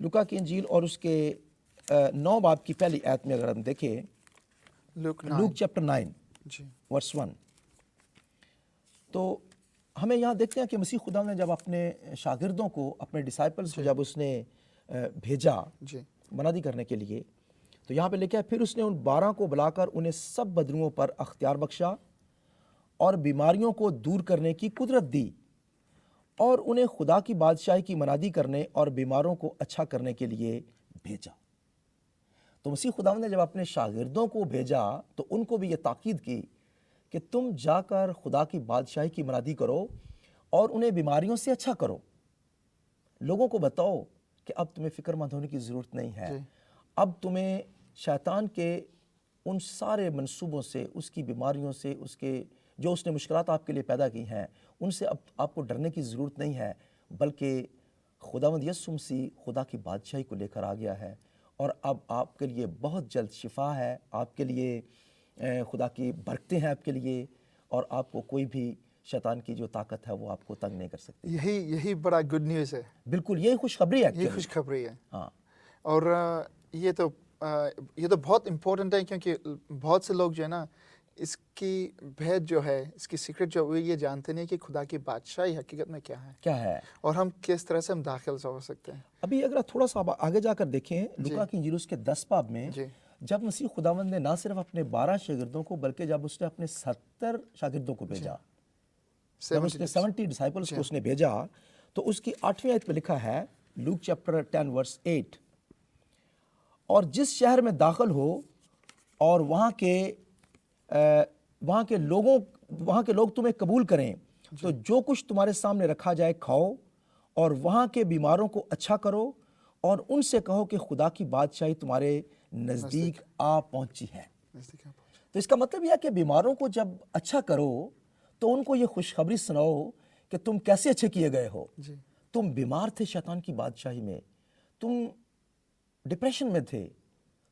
लूका की इंजील और उसके 9 बाब की पहली आयत में अगर हम देखें, लूक चैप्टर 9 वर्स 1, तो हमें यहाँ देखते हैं कि मसीह खुदा ने जब अपने शागिर्दों को, अपने डिसाइपल्स को जब उसने भेजा मनादी करने के लिए, तो यहाँ पे लिखा है, फिर उसने उन 12 को बुलाकर उन्हें सब बदबुओं पर अख्तियार बख्शा और बीमारियों को दूर करने की कुदरत दी और उन्हें खुदा की बादशाही की मनादी करने और बीमारों को अच्छा करने के लिए भेजा। तो मसीह खुदा ने जब अपने शागिर्दों को भेजा तो उनको भी ये ताकीद की कि तुम जाकर खुदा की बादशाही की मनादी करो और उन्हें बीमारियों से अच्छा करो। लोगों को बताओ कि अब तुम्हें फिक्रमंद होने की ज़रूरत नहीं है, अब तुम्हें शैतान के उन सारे मंसूबों से, उसकी बीमारियों से, उसके जो उसने मुश्किलात आपके लिए पैदा की हैं, उनसे अब आपको डरने की ज़रूरत नहीं है, बल्कि खुदावंद यीशु मसीह खुदा की बादशाही को लेकर आ गया है और अब आपके लिए बहुत जल्द शिफा है, आपके लिए खुदा की बरकतें हैं आपके लिए, और आपको कोई भी शैतान की जो ताकत है वो आपको तंग नहीं कर सकती। यही बड़ा गुड न्यूज़ है। बिल्कुल, यही खुशखबरी है। यही खुशखबरी है। हाँ, और ये तो बहुत इम्पोर्टेंट है, क्योंकि बहुत से लोग जो है ना, इसकी भेद जो है, इसकी सीक्रेट जो है, ये जानते नहीं कि खुदा की बादशाही हकीकत में क्या है और हम किस तरह से हम दाखिल हो सकते हैं। अभी अगर थोड़ा सा आगे जाकर देखें, लूका की इंजील उसके 10 बाब में जब मसीह खुदावंद ने ना सिर्फ अपने 12 शागिर्दों को, बल्कि जब उसने अपने 70 शागिर्दों को भेजा, जब उसने 70 डिसाइपल्स को उसने भेजा, तो उसकी 8वीं आयत में लिखा है, लूक चैप्टर 10 वर्स 8, और जिस शहर में दाखिल हो और वहाँ के लोग तुम्हें कबूल करें, तो जो कुछ तुम्हारे सामने रखा जाए खाओ, और वहाँ के बीमारों को अच्छा करो और उनसे कहो कि खुदा की बादशाही तुम्हारे नज़दीक आ पहुँची है। तो इसका मतलब यह है कि बीमारों को जब अच्छा करो तो उनको ये खुशखबरी सुनाओ कि तुम कैसे अच्छे किए गए हो। तुम बीमार थे शैतान की बादशाही में, तुम डिप्रेशन में थे,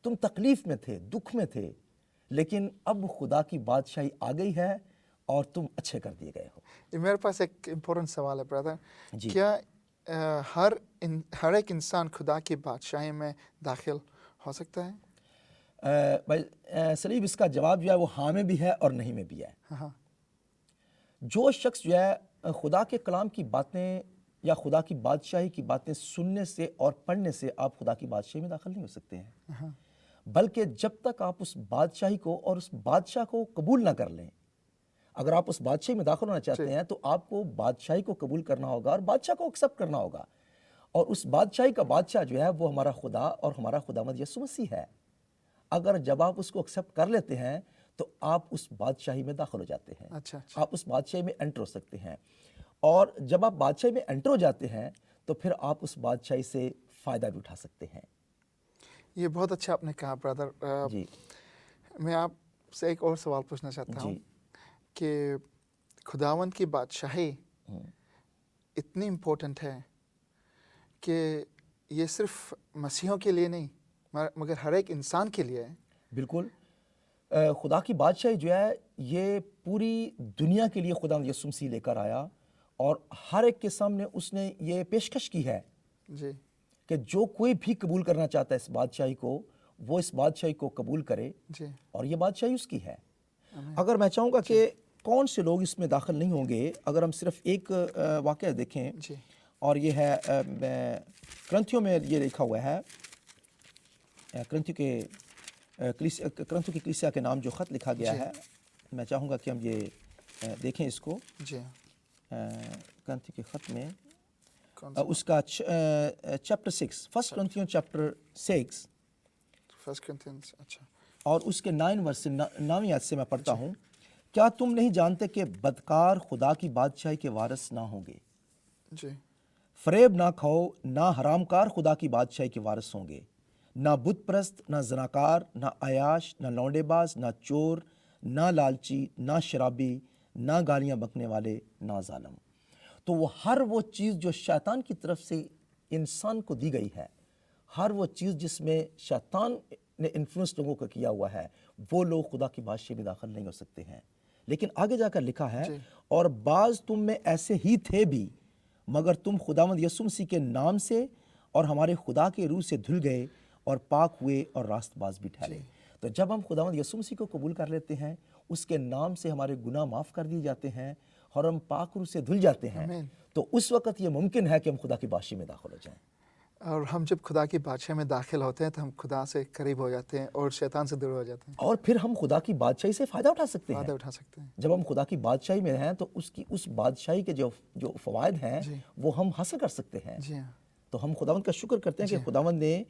तुम तकलीफ में थे, दुख में थे, लेकिन अब खुदा की बादशाही आ गई है और तुम अच्छे कर दिए गए हो। मेरे पास एक इम्पोर्टेंट सवाल है ब्रदर, क्या हर एक इंसान खुदा की बादशाही में दाखिल हो सकता है? भाई सलीब, इसका जवाब जो है वो हाँ में भी है और नहीं में भी है। जो शख्स जो है खुदा के कलाम की बातें या खुदा की बादशाही की बातें सुनने से और पढ़ने से आप खुदा की बादशाही में दाखिल नहीं हो सकते हैं, बल्कि जब तक आप उस बादशाही को और उस बादशाह को कबूल ना कर लें। अगर आप उस बादशाही में दाखिल होना चाहते हैं तो आपको बादशाही को कबूल करना होगा और बादशाह को एक्सेप्ट करना होगा, और उस बादशाही का बादशाह जो है वो हमारा खुदा और हमारा खुदावंद यीशु मसीह है। अगर जब आप उसको एक्सेप्ट कर लेते हैं तो आप उस बादशाही में दाखिल हो जाते हैं। आप उस बादशाही में एंटर हो सकते हैं, और जब आप बादशाही में एंटर हो जाते हैं तो फिर आप उस बादशाही से फ़ायदा भी उठा सकते हैं। ये बहुत अच्छा आपने कहा ब्रदर। जी, मैं आपसे एक और सवाल पूछना चाहता हूँ कि खुदावंद की बादशाही इतनी इम्पोर्टेंट है कि ये सिर्फ मसीहों के लिए नहीं मगर हर एक इंसान के लिए है। बिल्कुल, खुदा की बादशाही जो है ये पूरी दुनिया के लिए खुदा यीशु मसीह लेकर आया, और हर एक के सामने उसने ये पेशकश की है कि जो कोई भी कबूल करना चाहता है इस बादशाही को, वो इस बादशाही को कबूल करे, और ये बादशाही उसकी है। अगर मैं चाहूँगा कि कौन से लोग इसमें दाखिल नहीं होंगे, अगर हम सिर्फ एक वाक़या देखें, और ये है क्रंथियों में ये लिखा हुआ है, क्रंथियों की कलीसिया के नाम जो ख़त लिखा गया है, मैं चाहूँगा कि हम ये देखें इसको। क्रंथियों के ख़त में उसका चैप्टर 6, फर्स्ट क्रंथियों चैप्टर 6, अच्छा, और उसके 9 वर्स से 9वीं आयत से मैं पढ़ता हूँ। क्या तुम नहीं जानते कि बदकार खुदा की बादशाही के वारिस ना होंगे? फरेब ना खाओ, ना हरामकार खुदा की बादशाही के वारिस होंगे। ना बुत परस्त, ना जनाकार, ना अयाश, ना लौंडेबाज, ना चोर, ना लालची, ना शराबी, ना गालियाँ बकने वाले, ना जालिम। तो वो हर वो चीज़ जो शैतान की तरफ से इंसान को दी गई है, हर वो चीज़ जिसमें शैतान ने इन्फ्लुएंस लोगों को किया हुआ है, वो लोग खुदा की बादशाही में दाखिल नहीं हो सकते हैं। लेकिन आगे जाकर लिखा है, और बाज़ तुम में ऐसे ही थे भी, मगर तुम खुदावंद यीशु मसीह के नाम से اور ہمارے خدا کے روح سے دھل گئے اور پاک ہوئے اور راست باز بھی ٹھہرے۔ تو جب ہم خداوند یسوع مسیح کو قبول کر لیتے ہیں، اس کے نام سے ہمارے گناہ معاف کر دیے جاتے ہیں اور ہم پاک روح سے دھل جاتے ہیں، تو اس وقت یہ ممکن ہے کہ ہم خدا کی بادشاہی میں داخل ہو جائیں۔ اور ہم جب خدا کی بادشاہی میں داخل ہوتے ہیں تو ہم خدا سے قریب ہو جاتے ہیں اور شیطان سے دور ہو جاتے ہیں، اور پھر ہم خدا کی بادشاہی سے فائدہ اٹھا سکتے ہیں۔ فائدہ اٹھا سکتے ہیں۔ جب ہم خدا کی بادشاہی میں ہیں تو اس بادشاہی کے جو فوائد ہیں وہ ہم حاصل کر سکتے ہیں۔ جی ہاں، تو ہم خداوند کا شکر کرتے ہیں کہ خداوند نے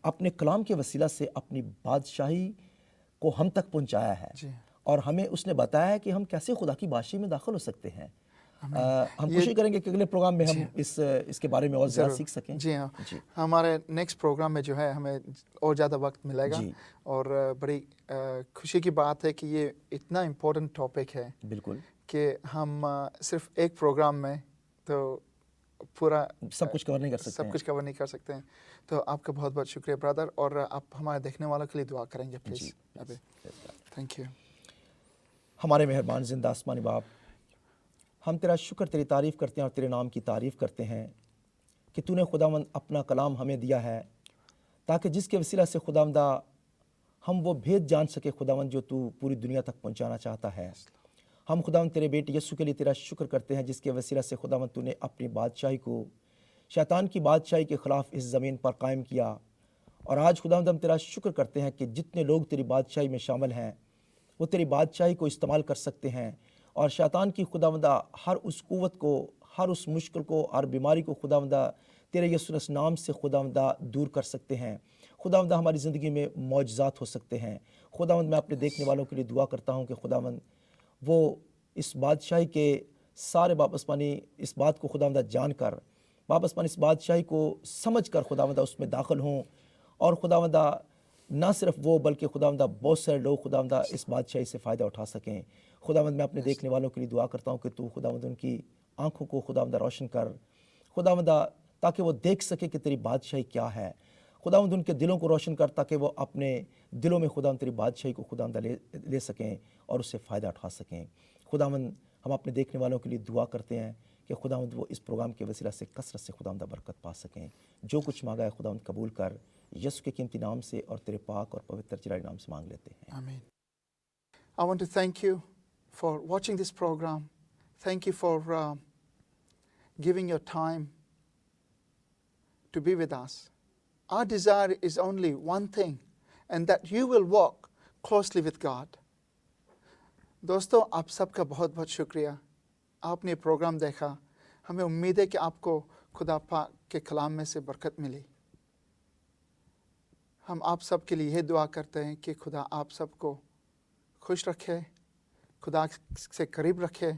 اپنے کلام کے وسیلہ سے اپنی بادشاہی کو ہم تک پہنچایا ہے، اور ہمیں اس نے بتایا ہے کہ ہم کیسے خدا کی بادشاہی میں داخل ہو سکتے ہیں۔ ہم کوشش کریں گے کہ اگلے پروگرام میں ہم اس کے بارے میں اور زیادہ سیکھ سکیں۔ جی ہاں، ہمارے نیکسٹ پروگرام میں جو ہے ہمیں اور زیادہ وقت ملے گا، اور بڑی خوشی کی بات ہے کہ یہ اتنا امپورٹنٹ ٹاپک ہے بالکل کہ ہم صرف ایک پروگرام میں تو پورا سب کچھ کور نہیں کر سکتے، سب کچھ کور نہیں کر سکتے ہیں۔ تو آپ کا بہت بہت شکریہ برادر، اور آپ ہمارے دیکھنے والوں کے لیے دعا کریں گے پلیز۔ Thank you. ہمارے مہربان زندہ آسمانی باپ، ہم تیرا شکر، تیری تعریف کرتے ہیں اور تیرے نام کی تعریف کرتے ہیں کہ تو نے خداوند اپنا کلام ہمیں دیا ہے تاکہ جس کے وسیلہ سے خداوندہ ہم وہ بھید جان سکے خداوند جو تو پوری دنیا تک پہنچانا چاہتا ہے۔ ہم خداوند تیرے بیٹے یسوع کے لیے تیرا شکر کرتے ہیں جس کے وسیلہ سے خداوند تو نے اپنی بادشاہی کو شیطان کی بادشاہی کے خلاف اس زمین پر قائم کیا، اور آج خداوند ہم تیرا شکر کرتے ہیں کہ جتنے لوگ تیری بادشاہی میں شامل ہیں وہ تیری بادشاہی کو استعمال کر سکتے ہیں، اور شیطان کی خداوندہ ہر اس قوت کو، ہر اس مشکل کو، ہر بیماری کو خداوندہ تیرے یسوع نام سے خداوندہ دور کر سکتے ہیں۔ خداوندہ ہماری زندگی میں معجزات ہو سکتے ہیں۔ خداوند میں اپنے دیکھنے والوں کے لیے دعا کرتا ہوں کہ خداوند وہ اس بادشاہی کے سارے باپ آسمانی اس بات کو خداوندہ جان کر، باپ آسمانی اس بادشاہی کو سمجھ کر خداوندہ اس میں داخل ہوں، اور خداوندہ نہ صرف وہ بلکہ خداوندہ بہت سارے لوگ خداوندہ اس بادشاہی سے فائدہ اٹھا سکیں۔ خداوند میں اپنے دیکھنے والوں کے لیے دعا کرتا ہوں کہ تو خداوند ان کی آنکھوں کو خداوندہ روشن کر خداوندہ، تاکہ وہ دیکھ سکے کہ تیری بادشاہی کیا ہے۔ خداوند ان کے دلوں کو روشن کر تاکہ وہ اپنے دلوں میں خداوند تیری بادشاہی کو خداوندہ لے سکیں اور اس سے فائدہ اٹھا سکیں۔ خداوند ہم اپنے دیکھنے والوں کے لیے دعا کرتے ہیں کہ خداوند وہ اس پروگرام کے وسیلہ سے کثرت سے خداوندہ برکت پا سکیں۔ جو کچھ مانگا ہے خداوند قبول کر، یسوع کے قیمتی نام سے اور تیرے پاک اور پوتر جلالی نام سے مانگ لیتے ہیں، آمین۔ I want to thank you for watching this program. Thank you for giving your time to be with us. Our desire is only one thing, and that you will walk closely with God. دوستو، آپ سب کا بہت بہت شکریہ، آپ نے programme دیکھا۔ ہمیں امید ہے کہ آپ کو خدا پاک کے کلام میں سے برکت ملی۔ ہم آپ سب کے لیے یہ دعا کرتے ہیں کہ خدا آپ سب کو خوش رکھے، خدا سے قریب رکھے،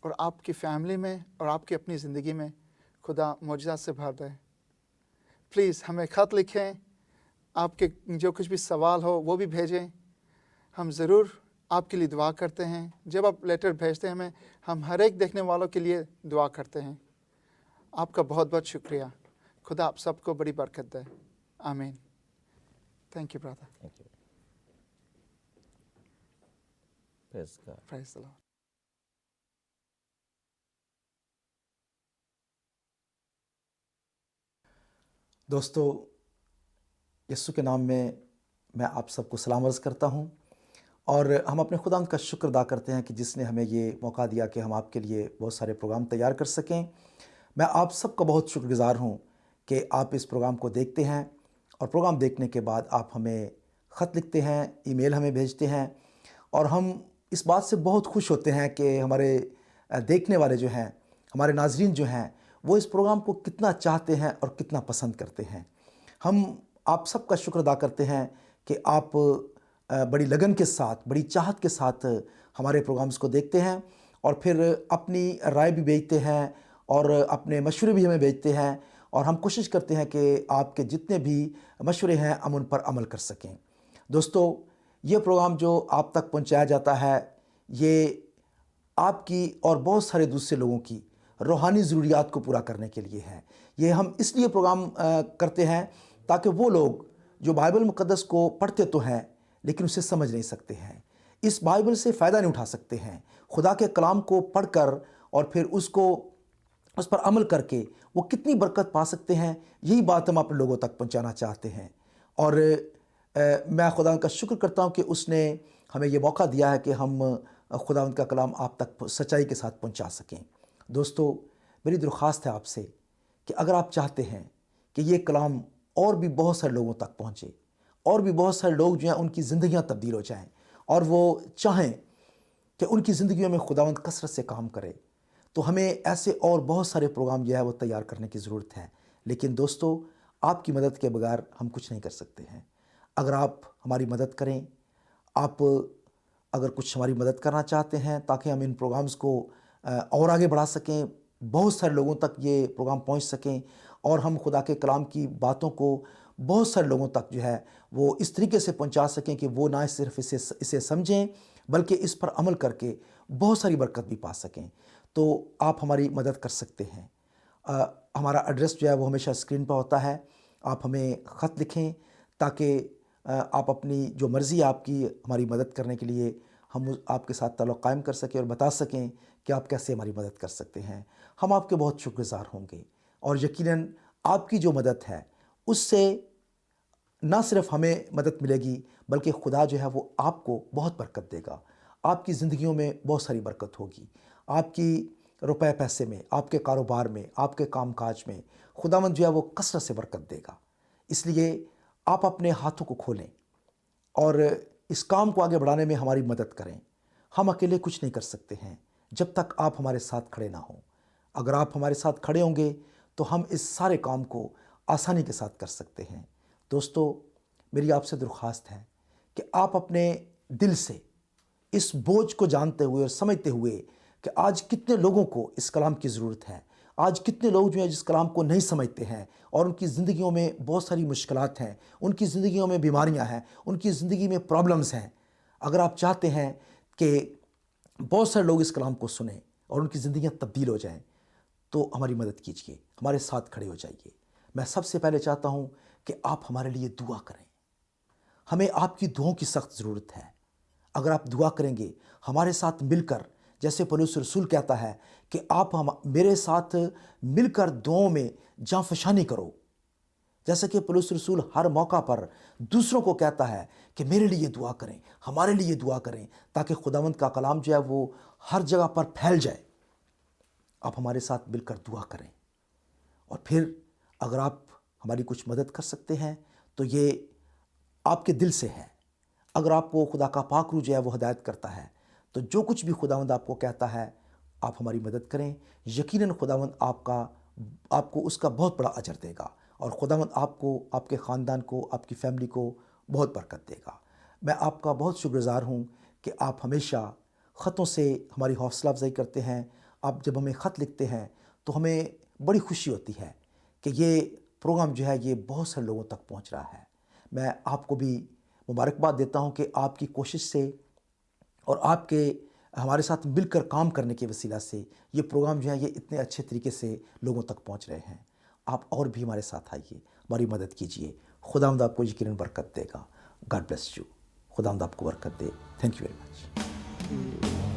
اور آپ کی فیملی میں اور آپ کی اپنی زندگی میں خدا معجزات سے بھر دے۔ پلیز ہمیں خط لکھیں، آپ کے جو کچھ بھی سوال ہو وہ بھی بھیجیں، ہم ضرور آپ کے لیے دعا کرتے ہیں۔ جب آپ لیٹر بھیجتے ہیں ہمیں، ہم ہر ایک دیکھنے والوں کے لیے دعا کرتے ہیں۔ آپ کا بہت بہت شکریہ۔ خدا آپ سب کو بڑی برکت دے، آمین۔ Thank you Brother. Thank you. Praise God. Praise the Lord. دوستو، یسوع کے نام میں آپ سب کو سلام عرض کرتا ہوں، اور ہم اپنے خداوند کا شکر ادا کرتے ہیں کہ جس نے ہمیں یہ موقع دیا کہ ہم آپ کے لیے بہت سارے پروگرام تیار کر سکیں۔ میں آپ سب کا بہت شکر گزار ہوں کہ آپ اس پروگرام کو دیکھتے ہیں، اور پروگرام دیکھنے کے بعد آپ ہمیں خط لکھتے ہیں، ای میل ہمیں بھیجتے ہیں، اور ہم اس بات سے بہت خوش ہوتے ہیں کہ ہمارے دیکھنے والے جو ہیں، ہمارے ناظرین جو ہیں، وہ اس پروگرام کو کتنا چاہتے ہیں اور کتنا پسند کرتے ہیں۔ ہم آپ سب کا شکر ادا کرتے ہیں کہ آپ بڑی لگن کے ساتھ، بڑی چاہت کے ساتھ ہمارے پروگرامز کو دیکھتے ہیں، اور پھر اپنی رائے بھی بھیجتے ہیں اور اپنے مشورے بھی ہمیں بھیجتے ہیں، اور ہم کوشش کرتے ہیں کہ آپ کے جتنے بھی مشورے ہیں ہم ان پر عمل کر سکیں۔ دوستو، یہ پروگرام جو آپ تک پہنچایا جاتا ہے، یہ آپ کی اور بہت سارے دوسرے لوگوں کی روحانی ضروریات کو پورا کرنے کے لیے ہے۔ یہ ہم اس لیے پروگرام کرتے ہیں تاکہ وہ لوگ جو بائبل مقدس کو پڑھتے تو ہیں لیکن اسے سمجھ نہیں سکتے ہیں، اس بائبل سے فائدہ نہیں اٹھا سکتے ہیں، خدا کے کلام کو پڑھ کر اور پھر اس کو उस पर अमल करके वो कितनी बरकत पा सकते हैं, यही बात हम अपने लोगों तक पहुंचाना चाहते हैं। और मैं खुदा का शुक्र करता हूं कि उसने हमें ये मौका दिया है कि हम खुदा का कलाम आप तक सच्चाई के साथ पहुंचा सकें। दोस्तों, मेरी दरख्वास्त है आपसे कि अगर आप चाहते हैं कि ये कलाम और भी बहुत सारे लोगों तक पहुँचे, और भी बहुत सारे लोग जो हैं उनकी ज़िंदगियाँ तब्दील हो जाएँ, और वो चाहें कि उनकी ज़िंदगियों में खुदावंद कसरत से काम करे, तो हमें ऐसे और बहुत सारे प्रोग्राम जो है वो तैयार करने की ज़रूरत है। लेकिन दोस्तों, आपकी मदद के बगैर हम कुछ नहीं कर सकते हैं। अगर आप हमारी मदद करें, आप अगर कुछ हमारी मदद करना चाहते हैं ताकि हम इन प्रोग्राम्स को और आगे बढ़ा सकें, बहुत सारे लोगों तक ये प्रोग्राम पहुंच सकें, और हम खुदा के कलाम की बातों को बहुत सारे लोगों तक जो है वो इस तरीके से पहुंचा सकें कि वो ना सिर्फ इसे समझें बल्कि इस पर अमल करके बहुत सारी बरकत भी पा सकें, तो आप हमारी मदद कर सकते हैं। हमारा एड्रेस जो है वो हमेशा स्क्रीन पर होता है। आप हमें ख़त लिखें ताकि आप अपनी जो मर्ज़ी आपकी हमारी मदद करने के लिए हम आपके साथ ताल्लुक़ कायम कर सकें और बता सकें कि आप कैसे हमारी मदद कर सकते हैं। हम आपके बहुत शुक्रगुज़ार होंगे, और यकीनन आपकी जो मदद है उससे ना सिर्फ हमें मदद मिलेगी बल्कि खुदा जो है वो आपको बहुत बरकत देगा। आपकी ज़िंदगियों में बहुत सारी बरकत होगी, आपकी रुपए पैसे में, आपके कारोबार में, आपके कामकाज में खुदावंद जो है वो कसरत से बरकत देगा। इसलिए आप अपने हाथों को खोलें और इस काम को आगे बढ़ाने में हमारी मदद करें। हम अकेले कुछ नहीं कर सकते हैं जब तक आप हमारे साथ खड़े ना हों। अगर आप हमारे साथ खड़े होंगे तो हम इस सारे काम को आसानी के साथ कर सकते हैं। दोस्तों, मेरी आपसे दरख्वास्त है कि आप अपने दिल से इस बोझ को जानते हुए और समझते हुए कि आज कितने लोगों को इस कलाम की ज़रूरत है, आज कितने लोग जो हैं जिस कलाम को नहीं समझते हैं और उनकी ज़िंदगियों में बहुत सारी मुश्किलात हैं, उनकी ज़िंदगियों में बीमारियां हैं, उनकी ज़िंदगी में प्रॉब्लम्स हैं। अगर आप चाहते हैं कि बहुत सारे लोग इस कलाम को सुनें और उनकी ज़िंदगियां तब्दील हो जाएं, तो हमारी मदद कीजिए, हमारे साथ खड़े हो जाइए। मैं सबसे पहले चाहता हूं कि आप हमारे लिए दुआ करें। हमें आपकी दुआओं की सख्त ज़रूरत है। अगर आप दुआ करेंगे हमारे साथ मिलकर, जैसे पौलुस रसूल कहता है कि आप मेरे साथ मिलकर दुआओं में जांफशानी करो, जैसे कि पौलुस रसूल हर मौका पर दूसरों को कहता है कि मेरे लिए दुआ करें, हमारे लिए दुआ करें, ताकि खुदावंद का कलाम जो है वो हर जगह पर फैल जाए। आप हमारे साथ मिलकर दुआ करें, और फिर अगर आप हमारी कुछ मदद कर सकते हैं तो ये आपके दिल से है। अगर आपको खुदा का पाक रूह जो है वो हिदायत करता है, तो जो कुछ भी खुदावंद आपको कहता है आप हमारी मदद करें। यकीनन खुदावंद आपको उसका बहुत बड़ा अजर देगा, और खुदावंद आपको, आपके ख़ानदान को, आपकी फैमिली को बहुत बरकत देगा। मैं आपका बहुत शुक्रगुज़ार हूँ कि आप हमेशा ख़तों से हमारी हौसला अफजाई करते हैं। आप जब हमें ख़त लिखते हैं तो हमें बड़ी खुशी होती है कि ये प्रोग्राम जो है ये बहुत सारे लोगों तक पहुँच रहा है। मैं आपको भी मुबारकबाद देता हूँ कि आपकी कोशिश से और आपके हमारे साथ मिलकर काम करने के वसीला से ये प्रोग्राम जो है ये इतने अच्छे तरीके से लोगों तक पहुँच रहे हैं। आप और भी हमारे साथ आइए, हमारी मदद कीजिए। खुदावंद आपको यकीनन बरकत देगा। God bless you. खुदावंद आपको बरकत दे। Thank you very much.